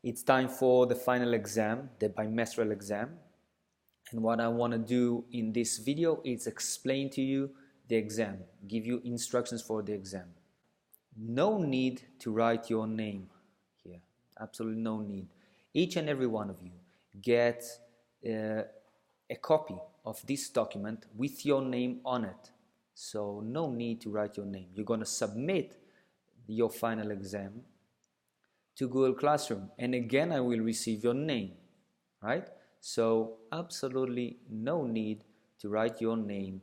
It's time for the final exam, the bimestral exam. And what I want to do in this video is explain to you the exam, give you instructions for the exam. No need to write your name here, absolutely no need. Each and every one of you get a copy of this document with your name on it. So no need to write your name. You're going to submit your final exam to Google Classroom, and again I will receive your name, right? So absolutely no need to write your name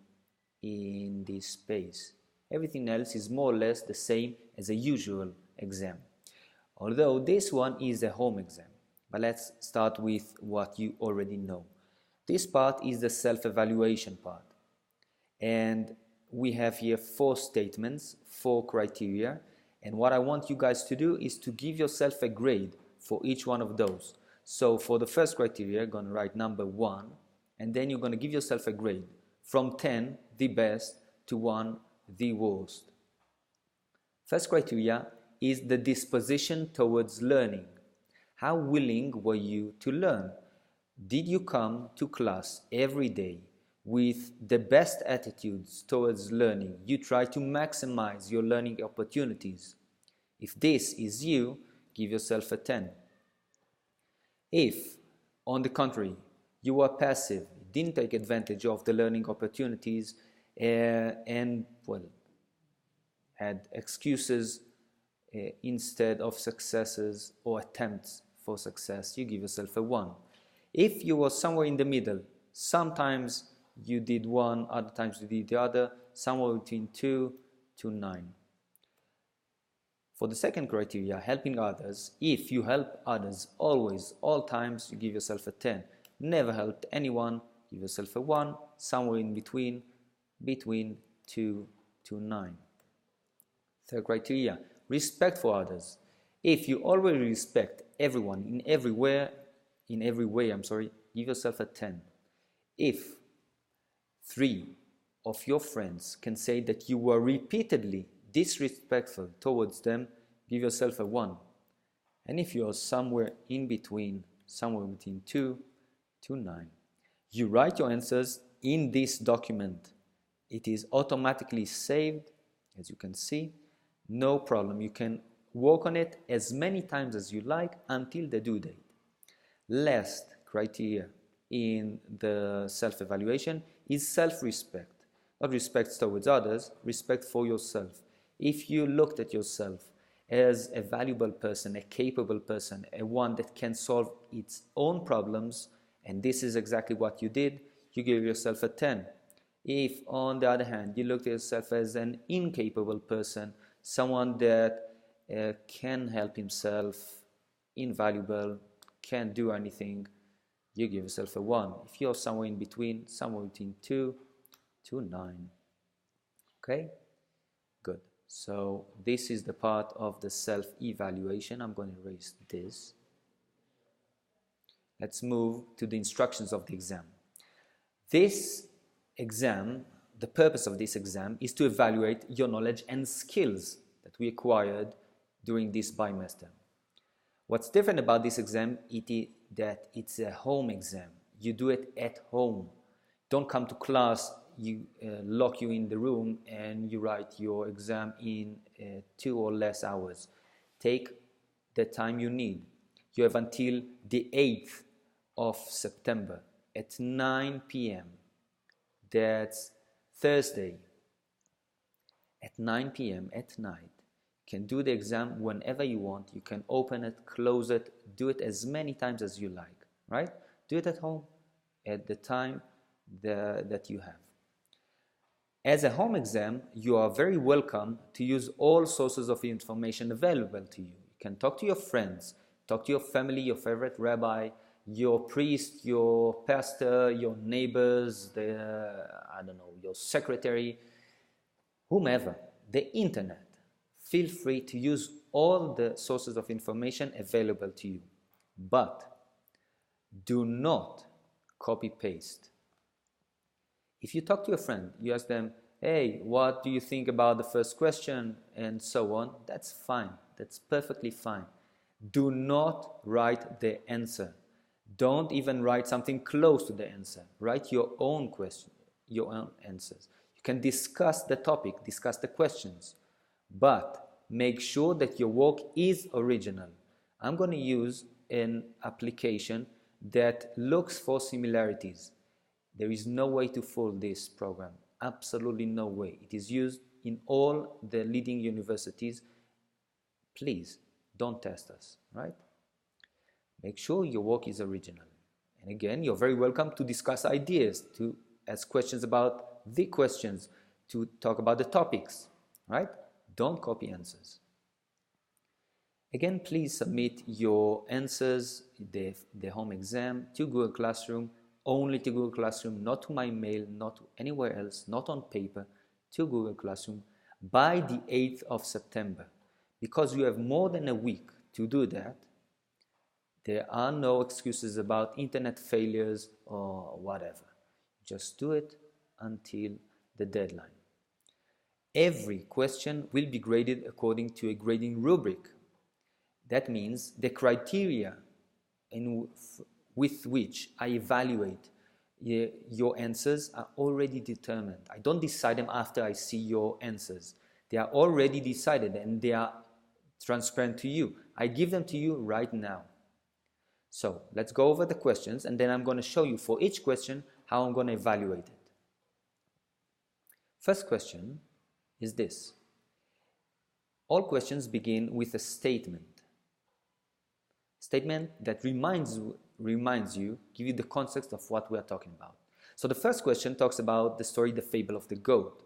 in this space. Everything else is more or less the same as a usual exam, although this one is a home exam. But let's start with what you already know. This part is the self-evaluation part, and we have here 4 statements, 4 criteria, and what I want you guys to do is to give yourself a grade for each one of those. So for the first criteria, you're going to write number 1, and then you're going to give yourself a grade from 10, the best, to 1, the worst. First criteria is the disposition towards learning. How willing were you to learn? Did you come to class every day with the best attitudes towards learning? You try to maximize your learning opportunities. If this is you, give yourself a 10. If, on the contrary, you were passive, didn't take advantage of the learning opportunities, and had excuses instead of successes or attempts for success, you give yourself a 1. If you were somewhere in the middle, sometimes you did one, other times you did the other, somewhere between 2 to 9. For the second criteria, helping others, if you help others always, all times, you give yourself a 10. Never helped anyone, give yourself a 1, somewhere in between 2 to 9. Third criteria, respect for others. If you always respect everyone in every way, give yourself a 10. If 3 of your friends can say that you were repeatedly disrespectful towards them, give yourself a 1. And if you are somewhere between 2 to 9, you write your answers in this document. It is automatically saved, as you can see. No problem. You can work on it as many times as you like until the due date. Last criteria in the self-evaluation is self-respect. Not respect towards others, respect for yourself. If you looked at yourself as a valuable person, a capable person, a one that can solve its own problems, and this is exactly what you did, you give yourself a 10. If, on the other hand, you looked at yourself as an incapable person, someone that can help himself, invaluable, can't do anything, you give yourself a 1. If you're somewhere between 2 to 9. Okay? Good. So this is the part of the self-evaluation. I'm going to erase this. Let's move to the instructions of the exam. This exam, the purpose of this exam is to evaluate your knowledge and skills that we acquired during this bimester. What's different about this exam is that it's a home exam. You do it at home. Don't come to class, you lock you in the room and you write your exam in 2 or less hours. Take the time you need. You have until the 8th of September at 9 p.m. That's Thursday at 9 p.m. at night. You can do the exam whenever you want. You can open it, close it, do it as many times as you like, right? Do it at home at the time that you have. As a home exam, you are very welcome to use all sources of information available to you. You can talk to your friends, talk to your family, your favorite rabbi, your priest, your pastor, your neighbors, your secretary, whomever, the internet. Feel free to use all the sources of information available to you. But do not copy-paste. If you talk to a friend, you ask them, hey, what do you think about the first question, and so on, that's fine. That's perfectly fine. Do not write the answer. Don't even write something close to the answer. Write your own question, your own answers. You can discuss the topic, discuss the questions, but make sure that your work is original. I'm going to use an application that looks for similarities. There is no way to fool this program. Absolutely no way. It is used in all the leading universities. Please don't test us, right? Make sure your work is original. And again, you're very welcome to discuss ideas, to ask questions about the questions, to talk about the topics, right? Don't copy answers. Again, please submit your answers, the home exam, to Google Classroom, only to Google Classroom, not to my mail, not to anywhere else, not on paper, to Google Classroom by the 8th of September. Because you have more than a week to do that, there are no excuses about internet failures or whatever. Just do it until the deadline. Every question will be graded according to a grading rubric. That means the criteria with which I evaluate your answers are already determined. I don't decide them after I see your answers. They are already decided and they are transparent to you. I give them to you right now. So let's go over the questions, and then I'm going to show you for each question how I'm going to evaluate it. First question is this. All questions begin with a statement. Statement that reminds you, give you the context of what we are talking about. So the first question talks about the story, The Fable of the Goat.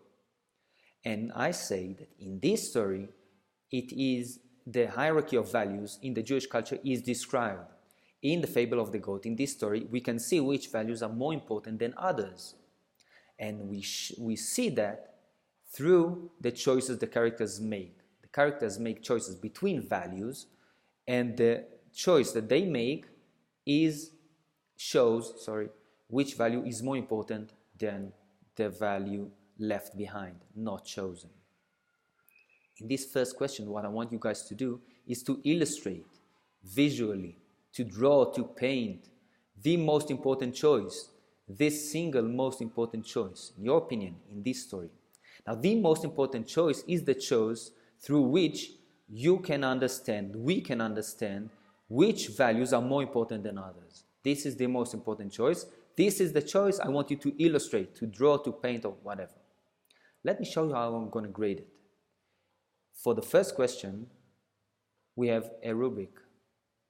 And I say that in this story, it is the hierarchy of values in the Jewish culture is described. In The Fable of the Goat, in this story, we can see which values are more important than others. And we see that through the choices the characters make. The characters make choices between values, and the choice that they make shows which value is more important than the value left behind, not chosen. In this first question, what I want you guys to do is to illustrate visually, to draw, to paint the most important choice, this single most important choice, in your opinion, in this story. Now, the most important choice is the choice through which you can understand, we can understand, which values are more important than others. This is the most important choice. This is the choice I want you to illustrate, to draw, to paint, or whatever. Let me show you how I'm going to grade it. For the first question, we have a rubric.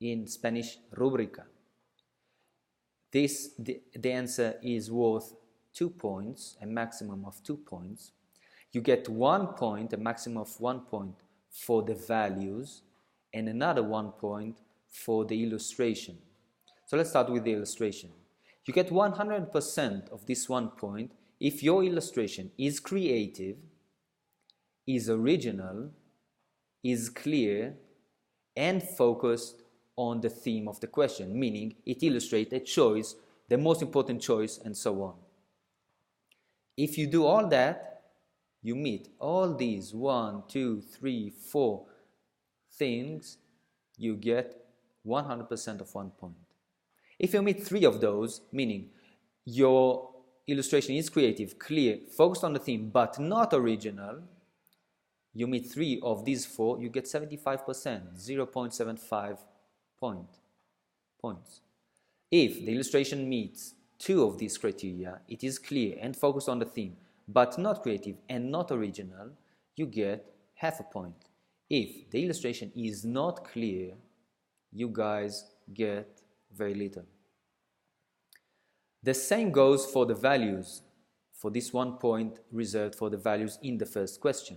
In Spanish, rubrica. The answer is worth 2 points, a maximum of 2 points. You get 1 point, a maximum of 1 point for the values, and another 1 point for the illustration. So let's start with the illustration. You get 100% of this 1 point if your illustration is creative, is original, is clear, and focused on the theme of the question, meaning it illustrates a choice, the most important choice, and so on. If you do all that, you meet all these 1, 2, 3, 4 things, you get 100% of 1 point. If you meet 3 of those, meaning your illustration is creative, clear, focused on the theme, but not original, you meet 3 of these 4, you get 75%, 0.75 points. If the illustration meets 2 of these criteria, it is clear and focused on the theme, but not creative and not original, you get half a point. If the illustration is not clear, you guys get very little. The same goes for the values, for this 1 point reserved for the values in the first question.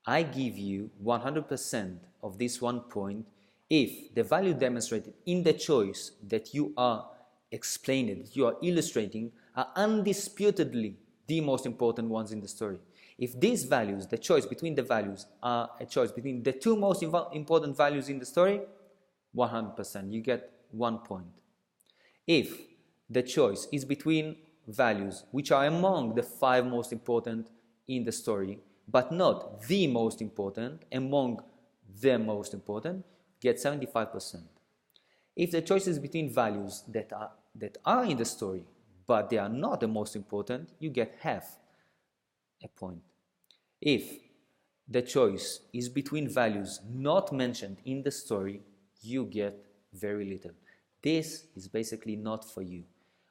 I give you 100% of this 1 point if the value demonstrated in the choice that you are explaining, that you are illustrating, are undisputedly the most important ones in the story. If these values, the choice between the values, are a choice between the 2 most important values in the story, 100%, you get 1 point. If the choice is between values which are among the 5 most important in the story, but not the most important, among the most important, get 75%. If the choice is between values that are in the story, but they are not the most important, you get half a point. If the choice is between values not mentioned in the story, you get very little. This is basically not for you.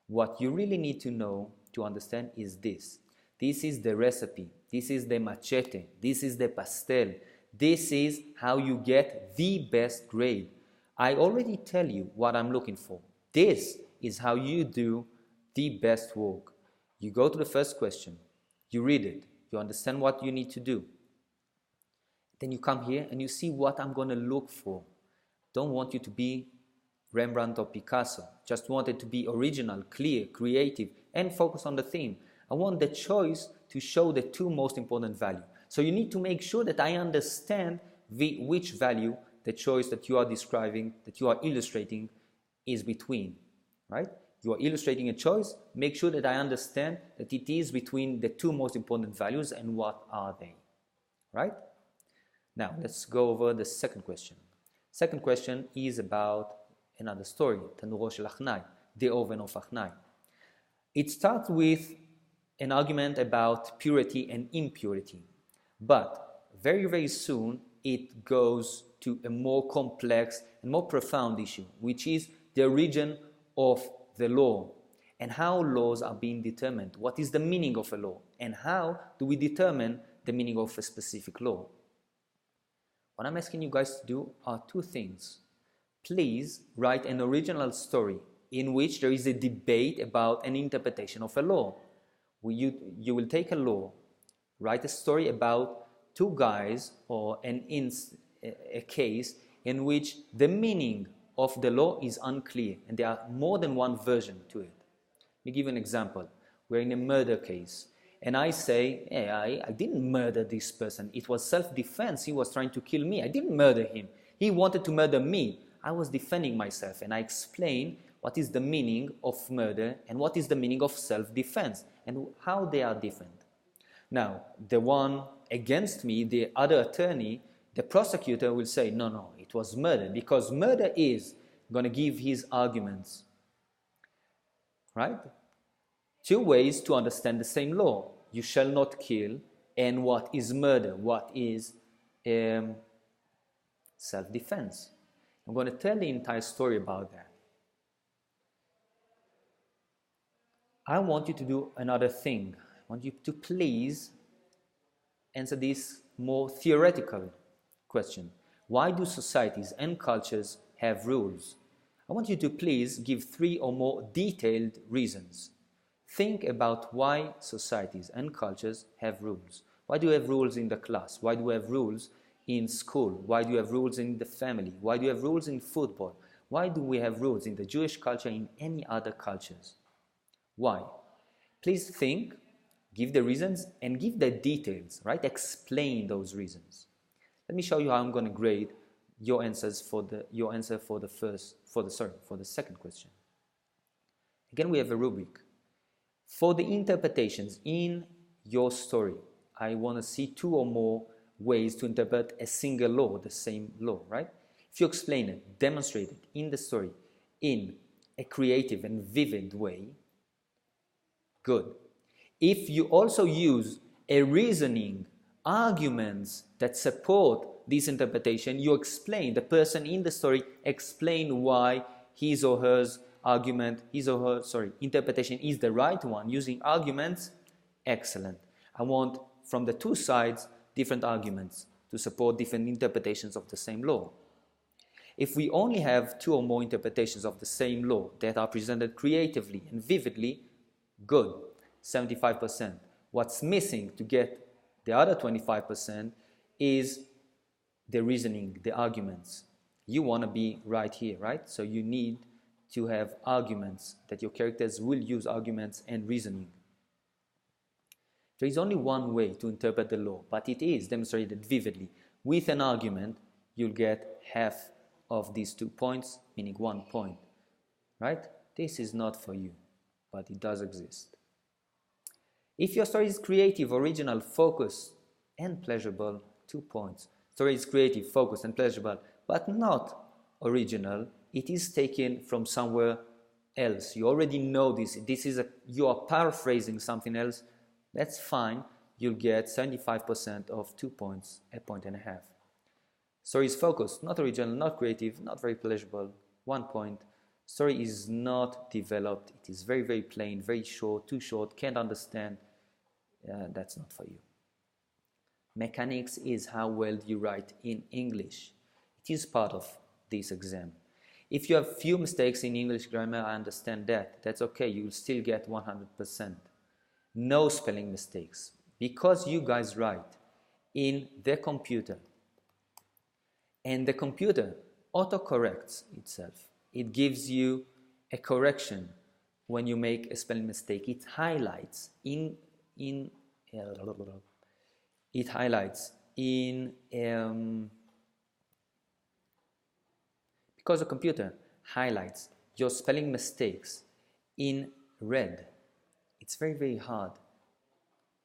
What you really need to know to understand is this. This is the recipe. This is the machete. This is the pastel. This is how you get the best grade. I already tell you what I'm looking for. This is how you do the best work. You go to the first question, you read it, you understand what you need to do. Then you come here and you see what I'm going to look for. Don't want you to be Rembrandt or Picasso. Just want it to be original, clear, creative, and focus on the theme. I want the choice to show the two most important values. So you need to make sure that I understand which value the choice that you are describing, that you are illustrating, is between, right? You are illustrating a choice, make sure that I understand that it is between the two most important values and what are they, right? Now, let's go over the second question. Second question is about another story, Tanuro shel Achnai, the oven of Achnai. It starts with an argument about purity and impurity, but very, very soon it goes to a more complex and more profound issue, which is the origin of the law and how laws are being determined. What is the meaning of a law and how do we determine the meaning of a specific law? What I'm asking you guys to do are two things. Please write an original story in which there is a debate about an interpretation of a law. You will take a law, write a story about two guys or a case in which the meaning of the law is unclear and there are more than one version to it. Let me give you an example. We're in a murder case and I say, hey, I didn't murder this person. It was self-defense. He was trying to kill me. I didn't murder him. He wanted to murder me. I was defending myself and I explain what is the meaning of murder and what is the meaning of self-defense and how they are different. Now, the one against me, the other attorney, the prosecutor will say, no, it was murder, because murder is going to give his arguments. Right? Two ways to understand the same law. You shall not kill, and what is murder? What is self-defense? I'm going to tell the entire story about that. I want you to do another thing. I want you to please answer this more theoretical question. Why do societies and cultures have rules? I want you to please give 3 or more detailed reasons. Think about why societies and cultures have rules. Why do you have rules in the class? Why do you have rules in school? Why do you have rules in the family? Why do you have rules in football? Why do we have rules in the Jewish culture, in any other cultures? Why? Please think, give the reasons, and give the details, right? Explain those reasons. Let me show you how I'm going to grade your answers for the second question. Again, we have a rubric. For the interpretations in your story, I want to see 2 or more ways to interpret a single law, the same law, right? If you explain it, demonstrate it in the story in a creative and vivid way, good. If you also use a reasoning, arguments that support this interpretation, you explain, the person in the story explain why his or her interpretation is the right one, using arguments, excellent. I want from the 2 sides different arguments to support different interpretations of the same law. If we only have 2 or more interpretations of the same law that are presented creatively and vividly, good, 75%. What's missing to get the other 25% is the reasoning, the arguments. You want to be right here, right? So you need to have arguments, that your characters will use arguments and reasoning. There is only one way to interpret the law, but it is demonstrated vividly. With an argument, you'll get half of these 2 points, meaning 1 point, right? This is not for you, but it does exist. If your story is creative, original, focused, and pleasurable, 2 points. Story is creative, focused, and pleasurable, but not original, it is taken from somewhere else. You already know this. You are paraphrasing something else. That's fine. You'll get 75% of 2 points, a point and a half. Story is focused, not original, not creative, not very pleasurable, 1 point. Story is not developed. It is very, very plain, very short, too short, can't understand. That's not for you. Mechanics is how well you write in English. It is part of this exam. If you have few mistakes in English grammar, I understand that. That's okay. You will still get 100%. No spelling mistakes. Because you guys write in the computer, and the computer autocorrects itself. It gives you a correction when you make a spelling mistake. It highlights because the computer highlights your spelling mistakes in red. It's very, very hard,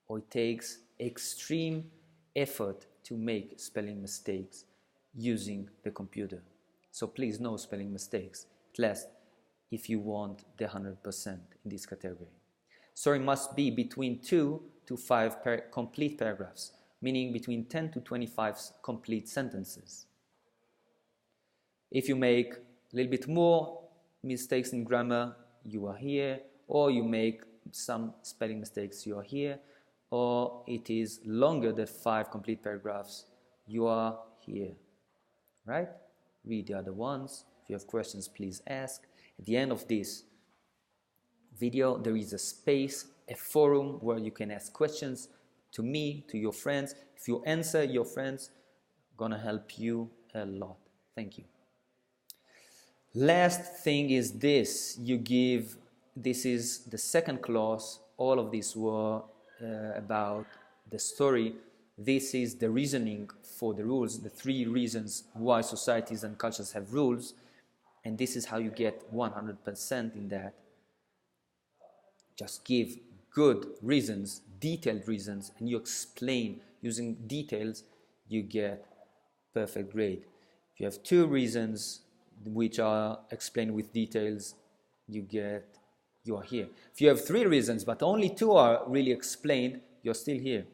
or it takes extreme effort to make spelling mistakes using the computer. So please, no spelling mistakes, at least if you want the 100% in this category. Story must be between 2 to 5 complete paragraphs, meaning between 10 to 25 complete sentences. If you make a little bit more mistakes in grammar, you are here, or you make some spelling mistakes, you are here, or it is longer than 5 complete paragraphs, you are here, right? Read the other ones. If you have questions, please ask. At the end of this video, there is a space, a forum where you can ask questions to me, to your friends. If you answer your friends, gonna help you a lot. Thank you. Last thing is this. This is the second clause. All of these were about the story. This is the reasoning for the rules, the 3 reasons why societies and cultures have rules, and this is how you get 100% in that. Just give good reasons, detailed reasons, and you explain using details, you get perfect grade. If you have 2 reasons which are explained with details, you are here. If you have 3 reasons but only 2 are really explained, you're still here.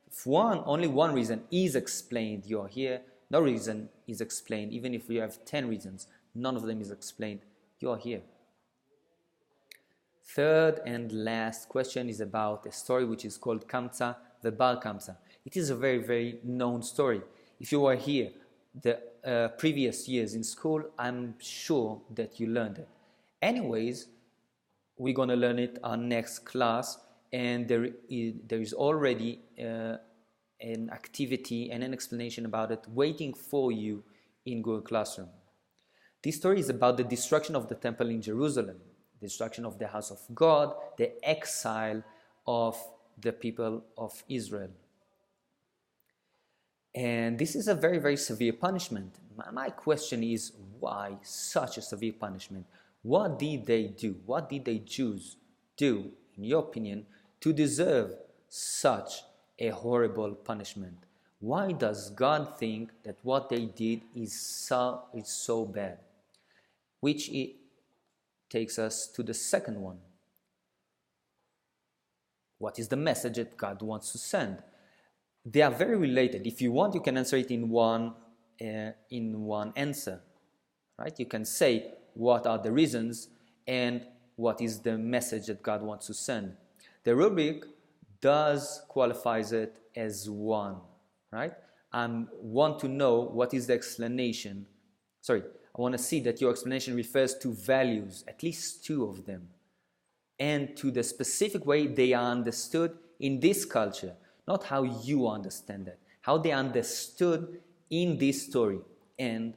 If only one reason is explained, you're here. No reason is explained. Even if you have 10 reasons, none of them is explained, you're here. Third and last question is about a story which is called Kamsa, the Bar Kamsa. It is a very, very known story. If you were here the previous years in school, I'm sure that you learned it. Anyways, we're going to learn it our next class, and there is already an activity and an explanation about it waiting for you in Google Classroom. This story is about the destruction of the temple in Jerusalem, the destruction of the house of God, the exile of the people of Israel. And this is a very, very severe punishment. My question is, why such a severe punishment? What did they do? What did the Jews do, in your opinion, to deserve such a horrible punishment? Why does God think that what they did is so bad? Which takes us to the second one. What is the message that God wants to send? They are very related. If you want, you can answer it in one answer, right? You can say what are the reasons and what is the message that God wants to send. The rubric qualifies it as one, right? I want to know what is the explanation. I want to see that your explanation refers to values, at least 2 of them, and to the specific way they are understood in this culture, not how you understand it, how they understood in this story and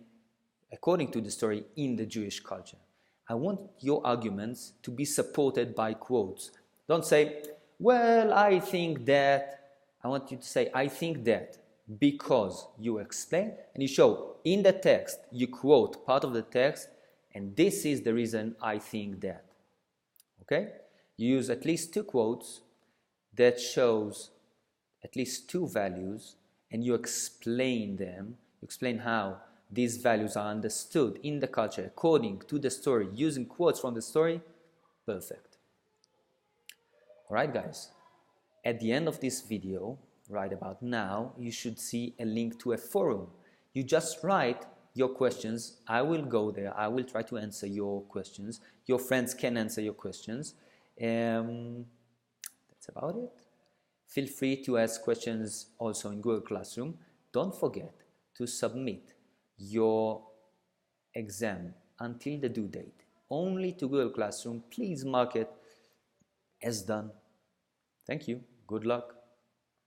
according to the story in the Jewish culture. I want your arguments to be supported by quotes. Don't say, well, I think that. I want you to say, I think that, because you explain and you show in the text, you quote part of the text, and this is the reason I think that. Okay? You use at least 2 quotes that shows at least 2 values, and you explain them. You explain how these values are understood in the culture according to the story, using quotes from the story, perfect. Alright guys, at the end of this video, right about now, you should see a link to a forum. You just write your questions, I will go there, I will try to answer your questions, your friends can answer your questions. That's about it. Feel free to ask questions also in Google Classroom. Don't forget to submit your exam until the due date. Only to Google Classroom. Please mark it as done. Thank you. Good luck.